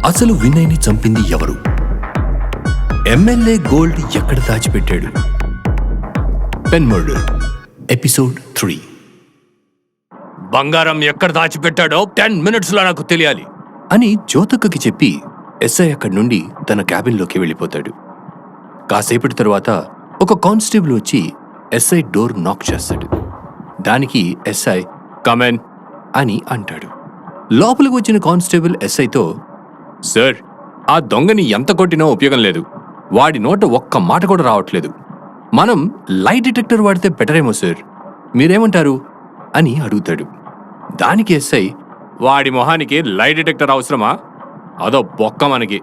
అసలు వినయ్ని చంపింది ఎవరు? ఎమ్మెల్యే గోల్డ్ ఎక్కడ దాచిపెట్టాడు? Pen murder episode 3. బంగారం ఎక్కడ దాచిపెట్టాడో 10 minutesలో నాకు తెలియాలి అని జ్యోతక్కకి చెప్పి ఎస్ఐ అక్కడి నుండి తన క్యాబిన్లోకి వెళ్ళిపోతాడు. కాసేపటి తరువాత ఒక కానిస్టేబుల్ వచ్చి ఎస్ఐ డోర్ నాక్ చేస్తాడు. దానికి ఎస్ఐ కమెన్ అని అంటాడు. లోపలికి వచ్చిన కానిస్టేబుల్ ఎస్ఐతో, సార్, ఆ దొంగని ఎంత కొట్టినా ఉపయోగం లేదు. వాడి నోట ఒక్క మాట కూడా రావట్లేదు. మనం లైట్ డిటెక్టర్ వాడితే బెటరేమో సార్, మీరేమంటారు అని అడుగుతాడు. దానికి ఎస్ఐ, వాడి మొహానికి లైట్ డిటెక్టర్ అవసరమా? అదో బొక్క మనకి.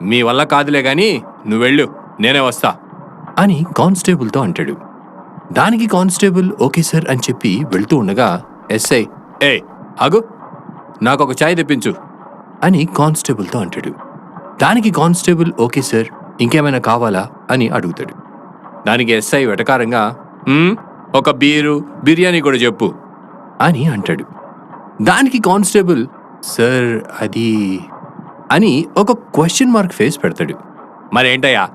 మీ వల్ల కాదులే గాని నువ్వెళ్ళు, నేనే వస్తా అని కానిస్టేబుల్తో అంటాడు. దానికి కానిస్టేబుల్ ఓకే సార్ అని చెప్పి వెళ్తూ ఉండగా ఎస్ఐ, ఆగు, నాకొక ఛాయ్ తెప్పించు అని కానిస్టేబుల్తో అంటాడు. దానికి కానిస్టేబుల్ ఓకే సార్, ఇంకేమైనా కావాలా అని అడుగుతాడు. దానికి ఎస్ఐ వెటకారంగా, ఒక బిర్యానీ కూడా చెప్పు అని అంటాడు. దానికి కానిస్టేబుల్, సార్ అది అని ఒక క్వశ్చన్ మార్క్ ఫేస్ పెడతాడు. మరేంటయ్యా,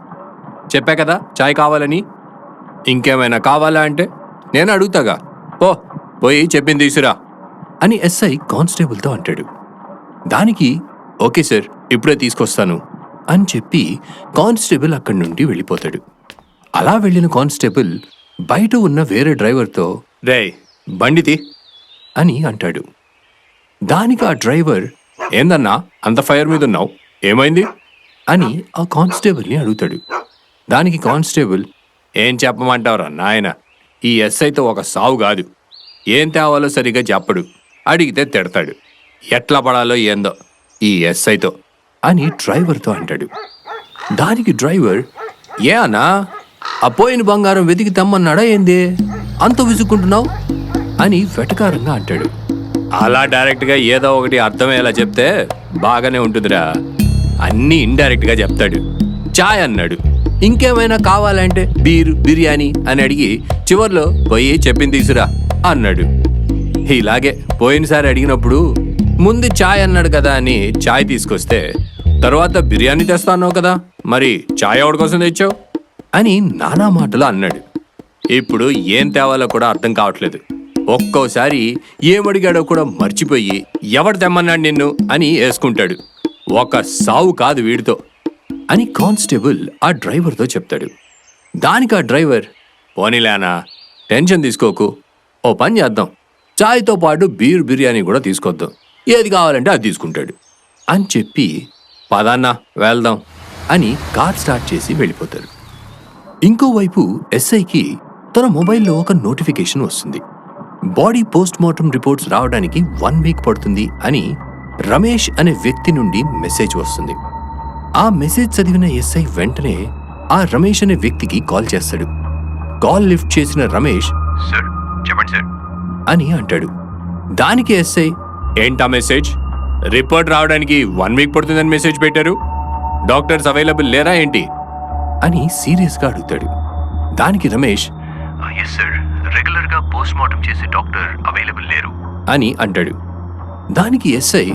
చెప్పా కదా ఛాయ్ కావాలని. ఇంకేమైనా కావాలా అంటే నేను అడుగుతాగా, పోయి చెప్పింది తీసురా అని ఎస్ఐ కానిస్టేబుల్తో అంటాడు. దానికి ఓకే సార్, ఇప్పుడే తీసుకొస్తాను అని చెప్పి కానిస్టేబుల్ అక్కడి నుండి వెళ్ళిపోతాడు. అలా వెళ్ళిన కానిస్టేబుల్ బయట ఉన్న వేరే డ్రైవర్తో, రేయ్ బండితి అని అంటాడు. దానికి ఆ డ్రైవర్, ఏందన్నా అంత ఫైర్ మీద ఉన్నావు, ఏమైంది అని ఆ కానిస్టేబుల్ని అడుగుతాడు. దానికి కానిస్టేబుల్, ఏం చెప్పమంటావురా నాయన, ఈ ఎస్ఐతో ఒక సావు కాదు. ఏం తేవాలో సరిగా చెప్పడు, అడిగితే తిడతాడు. ఎట్లా పడాలో ఏందో ఈ ఎస్ఐతో అని డ్రైవర్తో అంటాడు. దానికి డ్రైవర్, ఏ అన్నా, ఆ పోయిన బంగారం వెతికి తెమ్మన్నాడా ఏంది, అంత విసుక్కుంటున్నావు అని వెటకారంగా అంటాడు. అలా డైరెక్ట్గా ఏదో ఒకటి అర్థమయ్యేలా చెప్తే బాగానే ఉంటుందిరా. అన్నీ ఇండైరెక్ట్గా చెప్తాడు. ఛాయ్ అన్నాడు, ఇంకేమైనా కావాలంటే బిర్యానీ అని అడిగి చివర్లో పోయి చెప్పింది తీసురా అన్నాడు. ఇలాగే పోయినసారి అడిగినప్పుడు ముందు ఛాయ్ అన్నాడు కదా అని ఛాయ్ తీసుకొస్తే తర్వాత బిర్యానీ తెస్తా అన్నావు కదా, మరి ఛాయ్ ఎవరి కోసం తెచ్చావు అని నానా మాటలు అన్నాడు. ఇప్పుడు ఏం తేవాలో కూడా అర్థం కావట్లేదు. ఒక్కోసారి ఏమడిగాడో కూడా మర్చిపోయి ఎవడు తెమ్మన్నాడు నిన్ను అని వేసుకుంటాడు. ఒక సావు కాదు వీడితో అని కానిస్టేబుల్ ఆ డ్రైవర్తో చెప్తాడు. దానికి ఆ డ్రైవర్, పోనీలేనా, టెన్షన్ తీసుకోకు, ఓ పని చేద్దాం, ఛాయ్తో పాటు బిర్యానీ కూడా తీసుకొద్దాం, ఏది కావాలంటే అది తీసుకుంటాడు అని చెప్పి పదాన్న వెళ్దాం అని కార్ స్టార్ట్ చేసి వెళ్ళిపోతారు. ఇంకోవైపు ఎస్ఐకి తన మొబైల్లో ఒక నోటిఫికేషన్ వస్తుంది. బాడీ పోస్ట్ మార్టం రిపోర్ట్స్ రావడానికి 1 వీక్ పడుతుంది అని రమేష్ అనే వ్యక్తి నుండి మెసేజ్ వస్తుంది. ఆ మెసేజ్ చదివిన ఎస్ఐ వెంటనే ఆ రమేష్ అనే వ్యక్తికి కాల్ చేస్తాడు. కాల్ లిఫ్ట్ చేసిన రమేష్, సార్ చెప్పండి సార్ అని అంటాడు. దానికి ఎస్ఐ, ఏంటా మెసేజ్? రిపోర్ట్ రావడానికి 1 వీక్ పడుతుందని మెసేజ్ పెట్టారు. డాక్టర్స్ అవైలబుల్ లేరా ఏంటి అని సీరియస్గా అడుగుతాడు. దానికి రమేష్, ఎస్ సార్, రెగ్యులర్గా పోస్ట్ మార్టం చేసే డాక్టర్ అవైలబుల్ లేరు అని అంటాడు. దానికి ఎస్ఐ,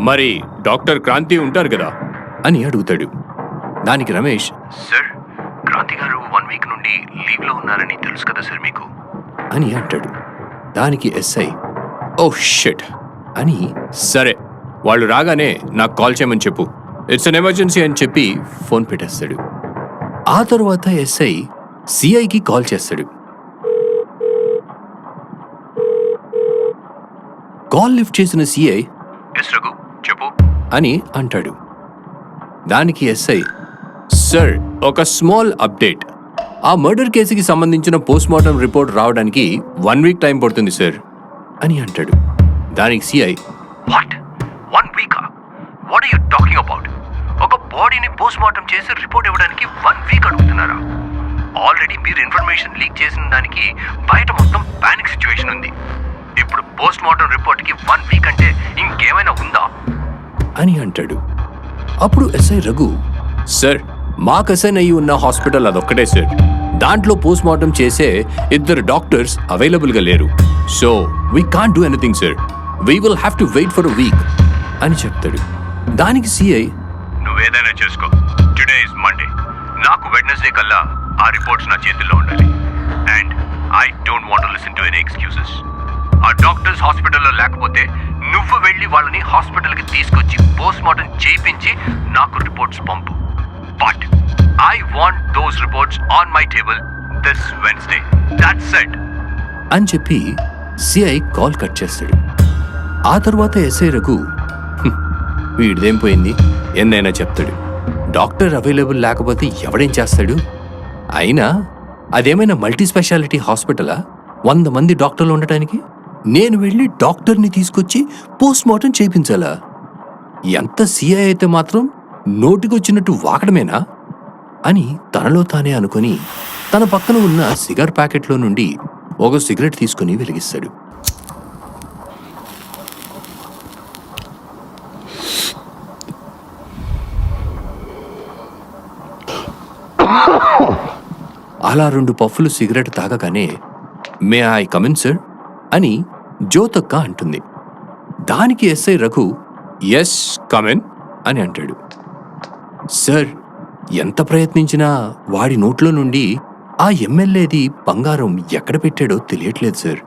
మరి డాక్టర్ క్రాంతి ఉంటారు కదా అని అడుగుతాడు. దానికి రమేష్, సార్, క్రాంతి గారు 1 వీక్ నుండి లీవ్లో ఉన్నారని తెలుసు కదా సార్ మీకు అని అంటాడు. దానికి ఎస్ఐ, ఓ షిట్ అని, సరే వాళ్ళు రాగానే నాకు కాల్ చేయమని చెప్పు, ఇట్స్ అన్ ఎమర్జెన్సీ అని చెప్పి ఫోన్ పెట్టేస్తాడు. ఆ తరువాత ఎస్ఐ సిఐకి కాల్ చేస్తాడు. కాల్ లిఫ్ట్ చేసిన సిఐ, ఎస్ రఘు చెప్పు అని అంటాడు. దానికి ఎస్ఐ, సార్ ఒక స్మాల్ అప్డేట్, ఆ మర్డర్ కేసుకి సంబంధించిన పోస్ట్ మార్టం రిపోర్ట్ రావడానికి 1 వీక్ టైం పడుతుంది సార్ అని అంటాడు. దానికి సిఐ, వాట్ 1 వీకా? What are you talking about? ఒక బాడీని పోస్ట్ మార్టం చేసి రిపోర్ట్ ఇవ్వడానికి 1 వీక్ అడుగుతున్నారా? ఆల్రెడీ మీరు ఇన్ఫర్మేషన్ లీక్ చేసిన దానికి బయట మొత్తం పానిక్ సిచ్యువేషన్ ఉంది. ఇప్పుడు పోస్ట్ మార్టం రిపోర్ట్కి 1 వీక్ అంటే ఇంకేమైనా ఉందా అని అంటాడు. అప్పుడు ఎస్ఐ రఘు, సార్ మాకు అసైన్ అయ్యి ఉన్న హాస్పిటల్ అదొక్కటే సార్, దాంట్లో పోస్ట్ మార్టం చేసే 2 డాక్టర్స్ అవైలబుల్గా లేరు. So we can't do anything sir, we will have to wait for a week అని చెప్తాడు. దానికి సిఐ, నువ్వేదైనా చేసుకో, టుడే ఇస్ మండే, నాకు వెడ్నెస్డే కల్లా ఆ రిపోర్ట్స్ నా చేతుల్లో ఉండాలి. And I don't want to listen to any excuses. ఆ డాక్టర్స్ హాస్పిటల్లో లేకపోతే నువ్వు వెళ్ళి వాళ్ళని హాస్పిటల్కి తీసుకొచ్చి పోస్ట్ మార్టం చేయించి నాకు reports pump. But I want those reports on my table this Wednesday. That's it అని చెప్పి సిఐ కాల్ కట్ చేస్తాడు. ఆ తర్వాత ఎస్ఐ రఘు, వీడిదేం పోయింది, ఎన్నైనా చెప్తాడు. డాక్టర్ అవైలబుల్ లేకపోతే ఎవడేం చేస్తాడు? అయినా అదేమైనా మల్టీ స్పెషాలిటీ హాస్పిటలా 100 మంది డాక్టర్లు ఉండటానికి? నేను వెళ్ళి డాక్టర్ని తీసుకొచ్చి పోస్ట్ మార్టం చేయించాలా? ఎంత సిఐ అయితే మాత్రం నోటికొచ్చినట్టు వాకడమేనా అని తనలో తానే అనుకొని తన పక్కన ఉన్న సిగార్ ప్యాకెట్లో నుండి ఒక సిగరెట్ తీసుకుని వెలిగిస్తాడు. అలా 2 పఫ్ఫులు సిగరెట్ తాగగానే, మే ఐ కమిన్ సార్ అని జ్యోతక్క అంటుంది. దానికి ఎస్ఐ రఘు, ఎస్ కమెన్ అని అంటాడు. సార్, ఎంత ప్రయత్నించినా వాడి నోట్లో నుండి ఆ ఎమ్మెల్యేది బంగారం ఎక్కడ పెట్టాడో తెలియట్లేదు సార్.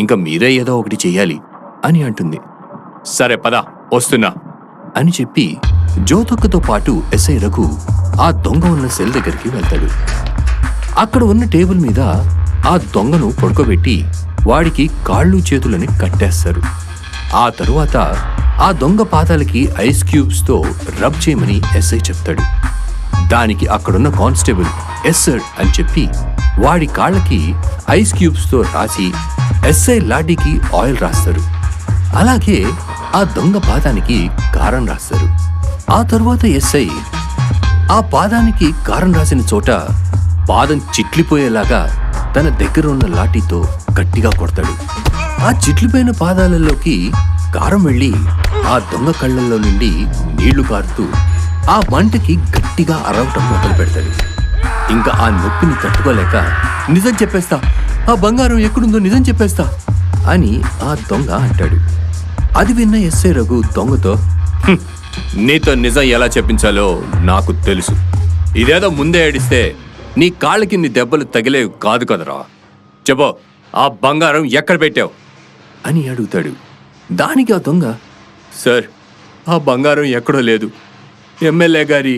ఇంకా మీరే ఏదో ఒకటి చెయ్యాలి అని అంటుంది. సరే పద, వస్తున్నా అని చెప్పి జ్యోతక్కతో పాటు ఎస్ఐ రఘు ఆ దొంగ ఉన్న సెల్ దగ్గరికి వెళ్తాడు. అక్కడ ఉన్న టేబుల్ మీద ఆ దొంగను పడుకోబెట్టి వాడికి కాళ్ళు చేతులని కట్టేస్తారు. ఆ తరువాత ఆ దొంగ పాదాలకి ఐస్ క్యూబ్స్తో రబ్ చేయమని ఎస్ఐ చెప్తాడు. దానికి అక్కడున్న కానిస్టేబుల్ ఎస్ సార్ అని చెప్పి వాడి కాళ్ళకి ఐస్ క్యూబ్స్తో రాసి ఎస్ఐ లాఠీకి ఆయిల్ రాస్తారు. అలాగే ఆ దొంగ పాదానికి కారం రాస్తారు. ఆ తరువాత ఎస్ఐ ఆ పాదానికి కారం రాసిన చోట పాదం చిట్లిపోయేలాగా తన దగ్గర ఉన్న లాఠీతో గట్టిగా కొడతాడు. ఆ చిట్లిపోయిన పాదాలలోకి కారం వెళ్ళి ఆ దొంగ కళ్ళల్లో నుండి నీళ్లు కారుతూ ఆ మంటకి గట్టిగా అరవటం మొదలు పెడతాడు. ఇంకా ఆ నొప్పిని తట్టుకోలేక, నిజం చెప్పేస్తా, ఆ బంగారం ఎక్కడుందో నిజం చెప్పేస్తా అని ఆ దొంగ అంటాడు. అది విన్న ఎస్ఐ రఘు దొంగతో, నీతో నిజం ఎలా చెప్పించాలో నాకు తెలుసు. ఇదేదో ముందే ఏడిస్తే నీ కాళ్ళకి నీ దెబ్బలు తగిలేవి కాదు కదరా. చెప్పో, ఆ బంగారం ఎక్కడ పెట్టావు అని అడుగుతాడు. దానికి ఆ దొంగ, సార్, ఆ బంగారం ఎక్కడో లేదు. ఎమ్మెల్యే గారి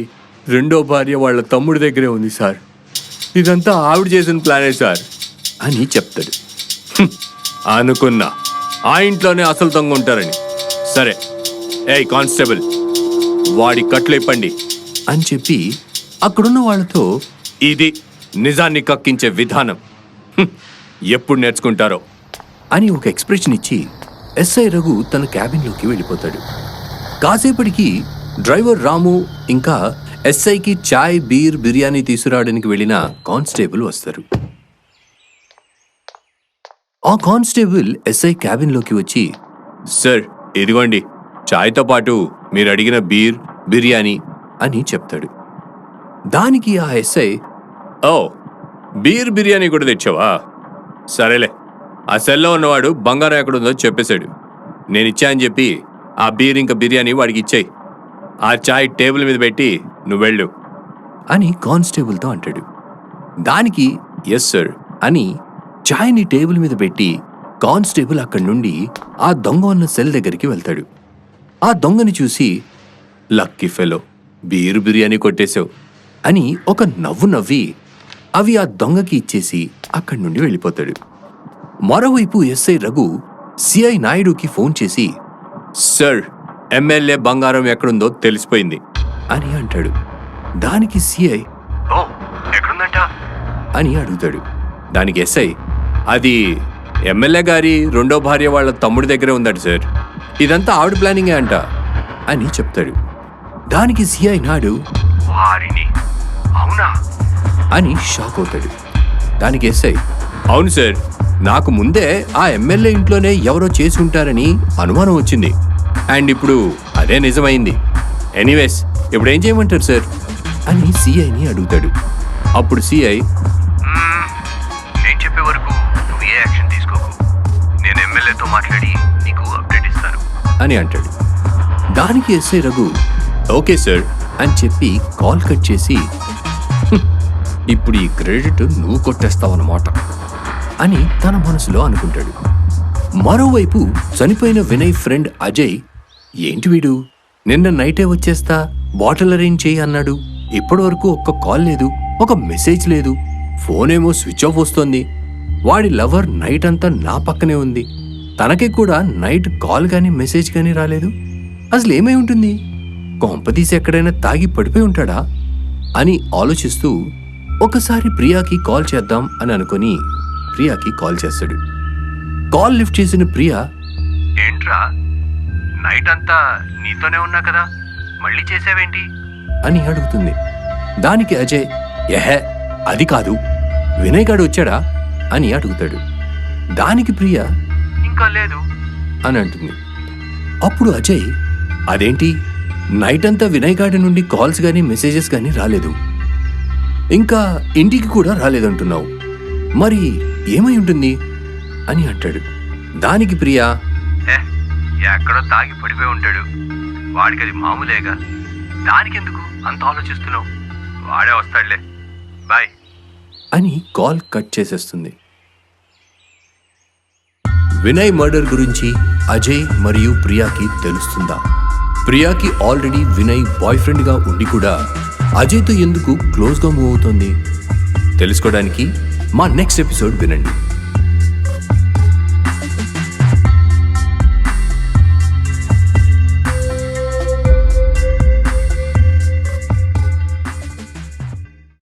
2వ భార్య వాళ్ళ తమ్ముడి దగ్గరే ఉంది సార్. ఇదంతా ఆవిడ చేసిన ప్లానే సార్ అని చెప్తాడు. అనుకున్నా ఆ ఇంట్లోనే అసలు దొంగ ఉంటారని. సరే, ఏయ్ కానిస్టేబుల్, వాడి కట్లు ఇప్పండి అని చెప్పి అక్కడున్న వాళ్ళతో, ఇది నిజాన్ని కక్కించే విధానం, ఎప్పుడు నేర్చుకుంటారో అని ఒక ఎక్స్ప్రెషన్ ఇచ్చి ఎస్ఐ రఘు తన క్యాబిన్లోకి వెళ్ళిపోతాడు. కాసేపటికి డ్రైవర్ రాము ఇంకా ఎస్ఐకి చాయ్, బీర్, బిర్యానీ తీసుకురావడానికి వెళ్ళిన కానిస్టేబుల్ వస్తారు. ఆ కానిస్టేబుల్ ఎస్ఐ క్యాబిన్లోకి వచ్చి, సార్, ఇదిగోండి చాయ్తో పాటు మీరు అడిగిన బీర్, బిర్యానీ అని చెప్తాడు. దానికి ఆ ఎస్ఐ, ఓ, బీర్ బిర్యానీ కూడా తెచ్చావా? సరేలే, ఆ సెల్లో ఉన్నవాడు బంగారం ఎక్కడుందో చెప్పేశాడు. నేను ఇచ్చా అని చెప్పి ఆ బీర్ ఇంకా బిర్యానీ వాడికి ఇచ్చేయి. ఆ చాయ్ టేబుల్ మీద పెట్టి నువ్వు వెళ్ళు అని కానిస్టేబుల్తో అంటాడు. దానికి ఎస్ సార్ అని చాయ్ని టేబుల్ మీద పెట్టి కానిస్టేబుల్ అక్కడి నుండి ఆ దొంగ ఉన్న సెల్ దగ్గరికి వెళ్తాడు. ఆ దొంగని చూసి, లక్కీ ఫెలో, బీరు బిర్యానీ కొట్టేశావు అని ఒక నవ్వు నవ్వి అవి ఆ దొంగకి ఇచ్చేసి అక్కడి నుండి వెళ్ళిపోతాడు. మరోవైపు ఎస్ఐ రఘు సిఐ నాయుడుకి ఫోన్ చేసి, సార్, ఎమ్మెల్యే బంగారం ఎక్కడుందో తెలిసిపోయింది అని అంటాడు. దానికి సిఐ, ఓ, ఎక్కడుందంట అని అడుగుతాడు. దానికి ఎస్ఐ, అది ఎమ్మెల్యే గారి 2వ భార్య వాళ్ళ తమ్ముడి దగ్గరే ఉందట సార్. ఇదంతా ఆవిడ ప్లానింగే అంట అని చెప్తాడు. దానికి సిఐ నాయుడు, వారిని, అవునా అని షాక్ అవుతాడు. దానికి ఎస్ఐ, అవును సార్, నాకు ముందే ఆ ఎమ్మెల్యే ఇంట్లోనే ఎవరో చేసి ఉంటారని అనుమానం వచ్చింది. అండ్ ఇప్పుడు అదే నిజమైంది. ఎనీవేస్, ఇప్పుడు ఏం చేయమంటారు సార్ అని సిఐని అడుగుతాడు. అప్పుడు సిఐ, నేను చెప్పే వరకు నువ్వు ఏ యాక్షన్ తీసుకోకు. నేను ఎమ్మెల్యేతో మాట్లాడి నీకు అప్డేట్ ఇస్తాను అని అంటాడు. దానికి ఎస్ఐ రఘు ఓకే సార్ అని చెప్పి కాల్ కట్ చేసి "హ్మ్, ఇప్పుడు ఈ క్రెడిట్ నువ్వు కొట్టేస్తావన్నమాట అని తన మనసులో అనుకుంటాడు. మరోవైపు చనిపోయిన వినయ్ ఫ్రెండ్ అజయ్ ఏంటి వీడు నిన్న నైటే వచ్చేస్తా బాటిల్ అరేంజ్ చేయి అన్నాడు, ఇప్పటి వరకు ఒక్క కాల్ లేదు, ఒక మెసేజ్ లేదు, ఫోన్ ఏమో స్విచ్ ఆఫ్ వస్తోంది, వాడి లవర్ నైట్ అంతా నా పక్కనే ఉంది, తనకి కూడా నైట్ కాల్ గానీ మెసేజ్ గానీ రాలేదు, అసలు ఏమై ఉంటుంది, కొంపదీసి ఎక్కడైనా తాగి పడిపోయి ఉంటాడా అని ఆలోచిస్తూ ఒకసారి ప్రియాకి కాల్ చేద్దాం అని అనుకుని ప్రియాకి కాల్ చేస్తాడు. కాల్ లిఫ్ట్ చేసిన ప్రియా ఏంట్రా నైట్ అంతా నీతోనే ఉన్నా కదా, మళ్ళీ చేసావేంటి అని అడుగుతుంది. దానికి అజయ్ ఎహే అది కాదు, వినయ్ గాడు వచ్చాడా అని అడుగుతాడు. దానికి ప్రియా ఇంకా లేదు అని అంటుంది. అప్పుడు అజయ్ అదేంటి నైట్ అంతా వినయ్ గాడి నుండి కాల్స్ గానీ మెసేజెస్ గానీ రాలేదు, ఇంకా ఇంటికి కూడా రాలేదంటున్నావు, మరి ఏమై ఉంటుంది అని అంటాడు. దానికి ప్రియా ఎక్కడో తాగి పడిపోయి ఉంటాడు, వాడికి అది మామూలేగా, దానికెందుకు అంత ఆలోచిస్తున్నావు, వాడే వస్తాడులే, బాయ్ అని కాల్ కట్ చేసేస్తుంది. వినయ్ మర్డర్ గురించి అజయ్ మరియు ప్రియాకి తెలుస్తుందా? ప్రియాకి ఆల్రెడీ వినయ్ బాయ్ ఫ్రెండ్గా ఉండి కూడా అజయ్తో ఎందుకు క్లోజ్గా మూవ్ అవుతోంది? తెలుసుకోవడానికి మా నెక్స్ట్ ఎపిసోడ్ వినండి.